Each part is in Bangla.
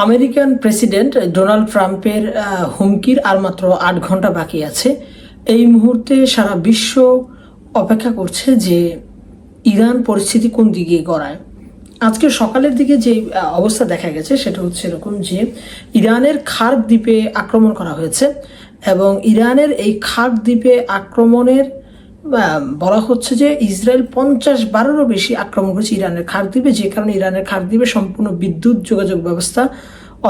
আমেরিকান প্রেসিডেন্ট ডোনাল্ড ট্রাম্পের হুমকির আর মাত্র 8 ঘন্টা বাকি আছে। এই মুহূর্তে সারা বিশ্ব অপেক্ষা করছে যে ইরান পরিস্থিতি কোন দিকে গড়ায়। আজকে সকালের দিকে যে অবস্থা দেখা গেছে সেটা হচ্ছে এরকম যে ইরানের খার্ক দ্বীপে আক্রমণ করা হয়েছে এবং ইরানের এই খার্ক দ্বীপে আক্রমণের বলা হচ্ছে যে ইসরায়েল 50 বারেরও বেশি আক্রমণ করেছে ইরানের খার্ক দ্বীপে, যে কারণে ইরানের খার্ক দ্বীপে সম্পূর্ণ বিদ্যুৎ যোগাযোগ ব্যবস্থা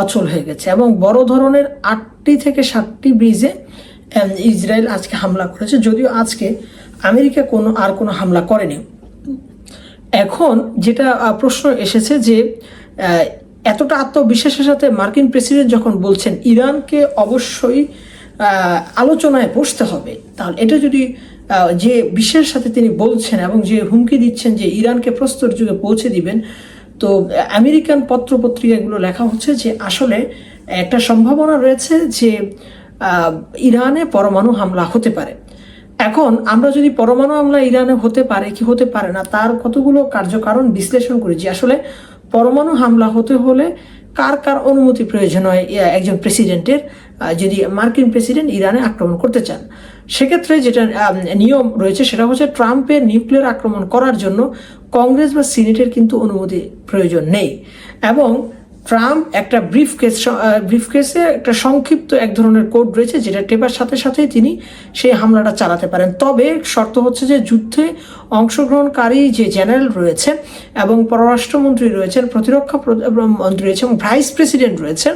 অচল হয়ে গেছে এবং বড় ধরনের 8টি থেকে 7টি ব্রিজে ইসরায়েল আজকে হামলা করেছে, যদিও আজকে আমেরিকা কোনো হামলা করেনি। এখন যেটা প্রশ্ন এসেছে যে এতটা আত্মবিশ্বাসের সাথে মার্কিন প্রেসিডেন্ট যখন বলছেন ইরানকে অবশ্যই আলোচনায় বসতে হবে, তাহলে এটা যদি যে বিশ্বের সাথে তিনি বলছেন এবং যে হুমকি দিচ্ছেন যে ইরানকে প্রস্তর যুগে পৌঁছে দিবেন, তো আমেরিকান পত্রপত্রিকাগুলো লেখা হচ্ছে যে আসলে একটা সম্ভাবনা রয়েছে যে ইরানে পরমাণু হামলা হতে পারে। এখন আমরা যদি পরমাণু হামলা ইরানে হতে পারে কি হতে পারে না তার কতগুলো কার্যকারণ বিশ্লেষণ করি যে আসলে পরমাণু হামলা হতে হলে কার কার অনুমতি প্রয়োজন হয় একজন প্রেসিডেন্টের, যদি মার্কিন প্রেসিডেন্ট ইরানে আক্রমণ করতে চান। সেক্ষেত্রে যেটা নিয়ম রয়েছে সেটা হচ্ছে ট্রাম্পের নিউক্লিয়ার আক্রমণ করার জন্য কংগ্রেস বা সিনেটের কিন্তু অনুমতি প্রয়োজন নেই এবং ট্রাম্প একটা ব্রিফকেসে একটা সংক্ষিপ্ত এক ধরনের কোড রয়েছে যেটা টেপার সাথে সাথেই তিনি সেই হামলাটা চালাতে পারেন। তবে শর্ত হচ্ছে যে যুদ্ধে অংশগ্রহণকারী যে জেনারেল রয়েছে এবং পররাষ্ট্রমন্ত্রী রয়েছেন, প্রতিরক্ষা মন্ত্রী রয়েছে এবং ভাইস প্রেসিডেন্ট রয়েছে,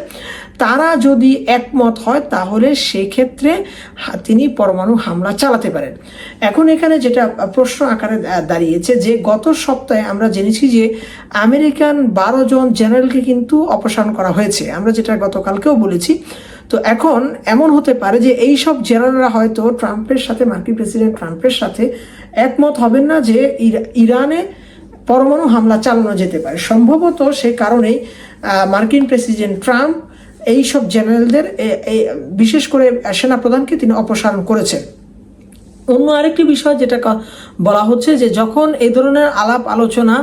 তারা যদি একমত হয় তাহলে সেক্ষেত্রে তিনি পরমাণু হামলা চালাতে পারেন। এখন এখানে যেটা প্রশ্ন আকারে দাঁড়িয়েছে যে গত সপ্তাহে আমরা জেনেছি যে আমেরিকান 12 জন জেনারেলকে কিন্তু অপসারণ করা হয়েছে, আমরা যেটা গতকালকেও বলেছি। তো এখন এমন হতে পারে যে এই সব জেনারেলরা হয়তো মার্কিন প্রেসিডেন্ট ট্রাম্পের সাথে একমত হবেন না যে ইরানে পরমাণু হামলা চালানো যেতে পারে। সম্ভবত সে কারণেই মার্কিন প্রেসিডেন্ট ট্রাম্প এই সব জেনারেলদের বিশেষ করে সেনাপ্রধানকে তিনি অপসারণ করেছেন। অন্য আরেকটি বিষয় যেটা বলা হচ্ছে যে যখন এই ধরনের আলাপ আলোচনা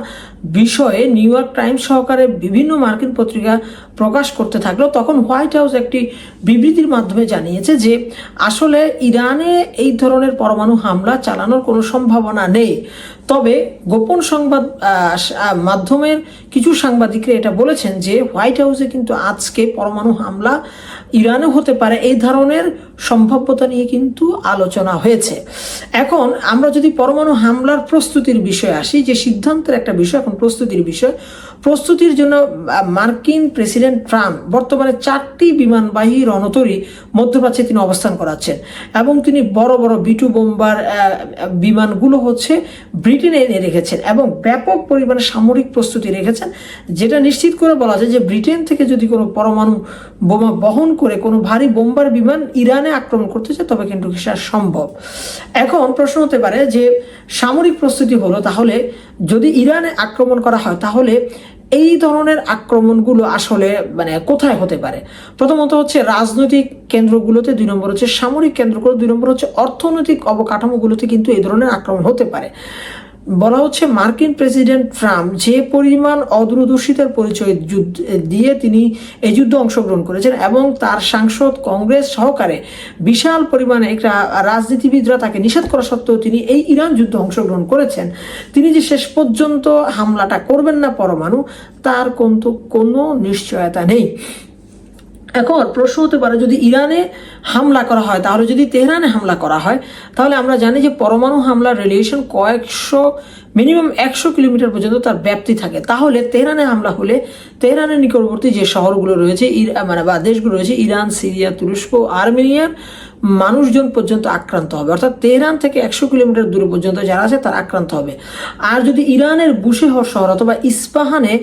বিষয়ে নিউ ইয়র্ক টাইমস সহকারে বিভিন্ন মার্কিন পত্রিকা প্রকাশ করতে থাকলো, তখন হোয়াইট হাউস একটি বিবৃতির মাধ্যমে জানিয়েছে যে আসলে ইরানে এই ধরনের পরমাণু হামলা চালানোর কোনো সম্ভাবনা নেই। তবে গোপন সংবাদ মাধ্যমের কিছু সাংবাদিকরা এটা বলেছেন যে হোয়াইট হাউসে কিন্তু আজকে পরমাণু হামলা ইরানে হতে পারে এই ধরনের সম্ভাব্যতা নিয়ে কিন্তু আলোচনা হয়েছে। এখন আমরা যদি পরমাণু হামলার প্রস্তুতির বিষয়ে আসি, যে সিদ্ধান্তের একটা বিষয় এখন প্রস্তুতির জন্য মার্কিন প্রেসিডেন্ট ট্রাম্প বর্তমানে 4টি বিমানবাহী রণতরী মধ্যপ্রাচ্যে তিনি অবস্থান করাচ্ছেন এবং তিনি বড় বড় B2 বোম্বার বিমানগুলো হচ্ছে ব্রিটেনে এনে রেখেছেন এবং ব্যাপক পরিমাণে সামরিক প্রস্তুতি রেখেছেন, যেটা নিশ্চিত করে বলা যায় যে ব্রিটেন থেকে যদি কোনো পরমাণু বোমা বহন করে কোনো ভারী বোম্বার বিমান ইরানে আক্রমণ করতে চায় তবে কিন্তু সেটা সম্ভব। এখন প্রশ্ন হতে পারে যে সামরিক প্রস্তুতি হলো, তাহলে যদি ইরানে আক্রমণ করা হয় তাহলে এই ধরনের আক্রমণগুলো আসলে কোথায় হতে পারে? প্রথমত হচ্ছে রাজনৈতিক কেন্দ্রগুলোতে, 2 নম্বর হচ্ছে সামরিক কেন্দ্রগুলো, 2 নম্বর হচ্ছে অর্থনৈতিক অবকাঠামোগুলোতে কিন্তু এই ধরনের আক্রমণ হতে পারে। বলা হচ্ছে মার্কিন প্রেসিডেন্ট ট্রাম্প যে পরিমাণ অদূরদর্শিতার পরিচয় দিয়ে তিনি এই যুদ্ধে অংশগ্রহণ করেছেন এবং তার সাংসদ কংগ্রেস সহকারে বিশাল পরিমাণে একটা রাজনীতিবিদরা তাকে নিষেধ করা সত্ত্বেও তিনি এই ইরান যুদ্ধে অংশগ্রহণ করেছেন, তিনি যে শেষ পর্যন্ত হামলাটা করবেন না পরমাণু, তার কিন্তু কোনো নিশ্চয়তা নেই। এখন প্রশ্ন হতে পারে যদি ইরানে হামলা করা হয় তাহলে যদি তেহরানে হামলা করা হয়, তাহলে আমরা জানি যে পরমাণু হামলার রেডিয়েশন মিনিমাম 100 কিলোমিটার পর্যন্ত তার ব্যাপ্তি থাকে। তাহলে তেহরানে হামলা হলে তেহরানের নিকটবর্তী যে শহরগুলো রয়েছে বা দেশগুলো রয়েছে ইরান, সিরিয়া, তুরস্ক, আর্মেনিয়ার মানুষজন পর্যন্ত আক্রান্ত হবে, অর্থাৎ তেহরান থেকে 100 কিলোমিটার দূরে পর্যন্ত যারা আছে তারা আক্রান্ত হবে। আর যদি ইরানের বুশেহর শহর অথবা ইস্পাহানে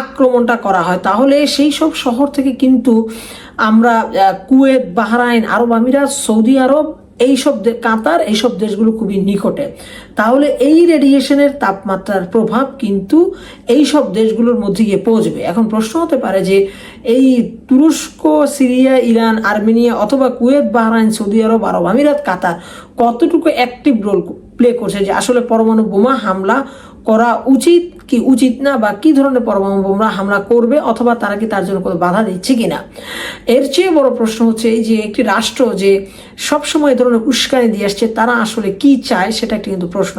আক্রমণটা করা হয় তাহলে সেই সব শহর থেকে কিন্তু আমরা কুয়েত, বাহরাইন, আরব আমিরাত, সৌদি আরব, কাতার, এইসব দেশগুলো খুবই নিকটে। তাহলে এই রেডিয়েশনের তাপমাত্রার প্রভাব কিন্তু এই সব দেশগুলোর মধ্যে গিয়ে পৌঁছবে। এখন প্রশ্ন হতে পারে যে এই তুরস্ক, সিরিয়া, ইরান, আর্মেনিয়া অথবা কুয়েত, বাহরাইন, সৌদি আরব, আরব আমিরাত, কাতার কতটুকু অ্যাক্টিভ রোল প্লে করছে যে আসলে পরমাণু বোমা হামলা করা উচিত কি উচিত না, বা কি ধরনের পরমাণু বোমা হামলা করবে, অথবা তারা কি তার জন্য কোনো বাধা দিচ্ছে কিনা। এর চেয়ে বড় প্রশ্ন হচ্ছে এই যে একটি রাষ্ট্র যে সবসময় এই ধরনের উস্কানি দিয়ে আসছে, তারা আসলে কি চায় সেটা একটি কিন্তু প্রশ্ন।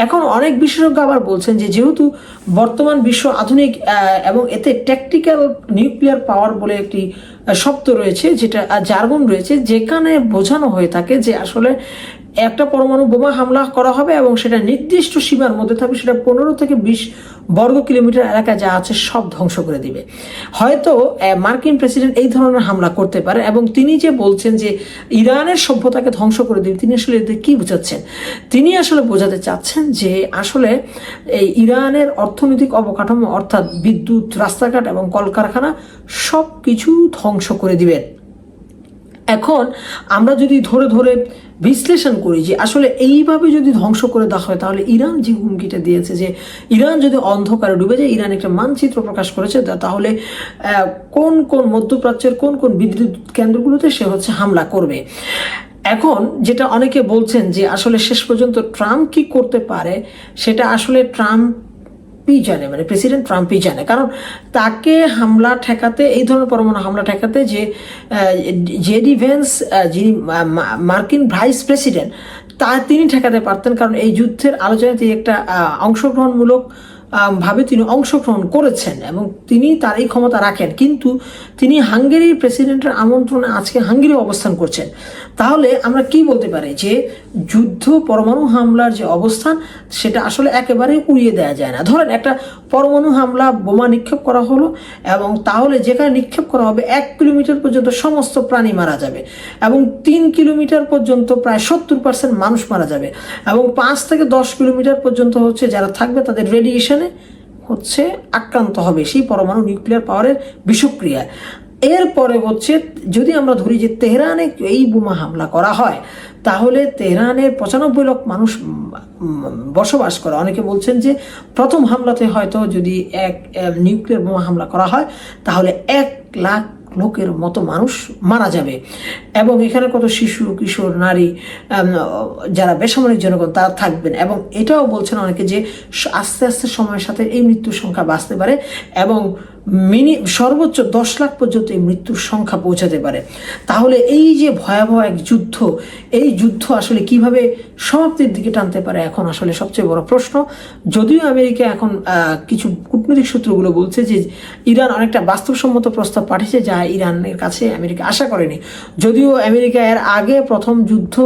এখন অনেক বিশেষজ্ঞ আবার বলছেন যে যেহেতু বর্তমান বিশ্ব আধুনিক এবং এতে ট্যাকটিক্যাল নিউক্লিয়ার পাওয়ার বলে একটি শব্দ রয়েছে, যেটা জার্গন রয়েছে, যেখানে বোঝানো হয়ে থাকে যে আসলে একটা পরমাণু বোমা হামলা করা হবে এবং সেটা নির্দিষ্ট সীমার মধ্যে থাকবে, সেটা 15 থেকে 20 বর্গ কিলোমিটার এলাকা যা আছে সব ধ্বংস করে দিবে। হয়তো মার্কিন প্রেসিডেন্ট এই ধরনের হামলা করতে পারে, এবং তিনি যে বলছেন যে ইরানের সভ্যতাকে ধ্বংস করে দিবে, তিনি আসলে এতে কি বোঝাচ্ছেন? তিনি আসলে বোঝাতে চাচ্ছেন যে আসলে এই ইরানের অর্থনৈতিক অবকাঠামো, অর্থাৎ বিদ্যুৎ, রাস্তাঘাট এবং কলকারখানা সব কিছু ধ্বংস করে দিবেন। এখন আমরা যদি ধরে ধরে বিশ্লেষণ করি যে আসলে এইভাবে যদি ধ্বংস করে দেওয়া হয়, তাহলে ইরান যে হুমকিটা দিয়েছে যে ইরান যদি অন্ধকারে ডুবে যায়, ইরান একটা মানচিত্র প্রকাশ করেছে, তাহলে কোন কোন মধ্যপ্রাচ্যের কোন কোন বিদ্যুৎ কেন্দ্রগুলোতে সে হামলা করবে। এখন যেটা অনেকে বলছেন যে আসলে শেষ পর্যন্ত ট্রাম্প কি করতে পারে, সেটা আসলে জানে, মানে প্রেসিডেন্ট ট্রাম্পই জানে। কারণ তাকে হামলা ঠেকাতে, এই ধরনের পরমাণু হামলা ঠেকাতে যে জেডি ভেন্স, যিনি মার্কিন ভাইস প্রেসিডেন্ট, তিনি ঠেকাতে পারতেন। কারণ এই যুদ্ধের আলোচনায় তিনি একটা অংশগ্রহণমূলক ভাবে তিনি অংশগ্রহণ করেছেন এবং তিনি তার এই ক্ষমতা রাখেন, কিন্তু তিনি হাঙ্গেরির প্রেসিডেন্টের আমন্ত্রণে আজকে হাঙ্গেরি অবস্থান করছেন। তাহলে আমরা কি বলতে পারি যে যুদ্ধ, পরমাণু হামলার যে অবস্থান, সেটা আসলে একেবারে উড়িয়ে দেওয়া যায় না। ধরেন একটা পরমাণু হামলা বোমা নিক্ষেপ করা হলো, এবং তাহলে যেখানে নিক্ষেপ করা হবে 1 কিলোমিটার পর্যন্ত সমস্ত প্রাণী মারা যাবে, এবং 3 কিলোমিটার পর্যন্ত প্রায় 70% মানুষ মারা যাবে, এবং 5 থেকে 10 কিলোমিটার পর্যন্ত যারা থাকবে তাদের রেডিয়েশনে আক্রান্ত হবে সেই পরমাণু নিউক্লিয়ার পাওয়ারের বিষক্রিয়ায়। এরপরে যদি আমরা ধরি যে তেহরানে এই বোমা হামলা করা হয়, তাহলে তেহরানের 95 লাখ মানুষ বসবাস করে। অনেকে বলছেন যে প্রথম হামলাতে হয়তো যদি এক নিউক্লিয়ার বোমা হামলা করা হয়, তাহলে 1 লাখ লোকের মতো মানুষ মারা যাবে, এবং এখানে কত শিশু, কিশোর, নারী, যারা বেসামরিক জনগণ তারা থাকবেন। এবং এটাও বলছেন অনেকে যে আস্তে আস্তে সময়ের সাথে এই মৃত্যুর সংখ্যা বাড়তে পারে, এবং সর্বোচ্চ 10 লাখ পর্যন্ত এই মৃত্যুর সংখ্যা পৌঁছাতে পারে। তাহলে এই যে ভয়াবহ এক যুদ্ধ, এই যুদ্ধ আসলে কিভাবে সমাপ্তির দিকে টানতে পারে, এখন আসলে সবচেয়ে বড় প্রশ্ন। যদিও আমেরিকা এখন কিছু কূটনৈতিক সূত্রগুলো বলছে যে ইরান অনেকটা বাস্তবসম্মত প্রস্তাব পাঠিয়েছে, যা ইরানের কাছে আমেরিকা আশা করেনি। যদিও আমেরিকা এর আগে প্রথম যুদ্ধ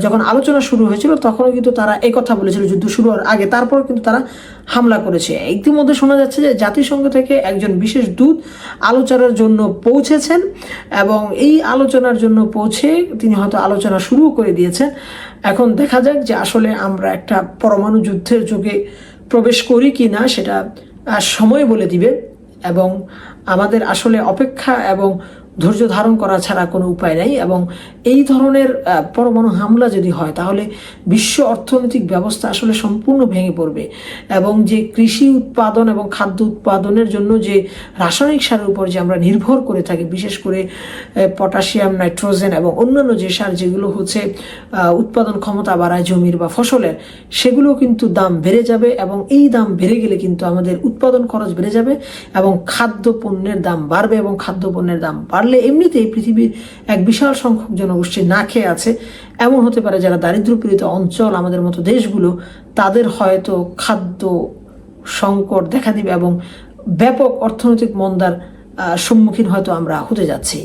যখন আলোচনা শুরু হয়েছিল, তখনও কিন্তু তারা এই কথা বলেছিল যুদ্ধ শুরু হওয়ার আগে, তারপর কিন্তু তারা হামলা করেছে। ইতিমধ্যে শোনা যাচ্ছে যে জাতিসংঘ থেকে একজন বিশেষ দূত আলোচনার জন্য পৌঁছেছেন, এবং এই আলোচনার জন্য পৌঁছে তিনি হয়তো আলোচনা শুরু করে দিয়েছেন। এখন দেখা যাক যে আসলে আমরা একটা পরমাণু যুদ্ধের যুগে প্রবেশ করি কি না, সেটা সময় বলে দিবে, এবং আমাদের আসলে অপেক্ষা এবং ধৈর্য ধারণ করা ছাড়া কোনো উপায় নাই। এবং এই ধরনের পরমাণু হামলা যদি হয়, তাহলে বিশ্ব অর্থনৈতিক ব্যবস্থা আসলে সম্পূর্ণ ভেঙে পড়বে, এবং যে কৃষি উৎপাদন এবং খাদ্য উৎপাদনের জন্য যে রাসায়নিক সারের উপর যে আমরা নির্ভর করে থাকি, বিশেষ করে পটাশিয়াম, নাইট্রোজেন এবং অন্যান্য যে সার যেগুলো উৎপাদন ক্ষমতা বাড়ায় জমির বা ফসলের, সেগুলো কিন্তু দাম বেড়ে যাবে, এবং এই দাম বেড়ে গেলে কিন্তু আমাদের উৎপাদন খরচ বেড়ে যাবে, এবং খাদ্য পণ্যের দাম বাড়বে, এবং খাদ্য পণ্যের দাম বাড়লে এমনিতেই পৃথিবীর এক বিশাল সংখ্যক জনগোষ্ঠী না খেয়ে আছে। এমন হতে পারে যারা দারিদ্র্যপীড়িত অঞ্চল, আমাদের মতো দেশগুলো, তাদের হয়তো খাদ্য সংকট দেখা দিবে, এবং ব্যাপক অর্থনৈতিক মন্দার সম্মুখীন হয়তো আমরা হতে যাচ্ছি।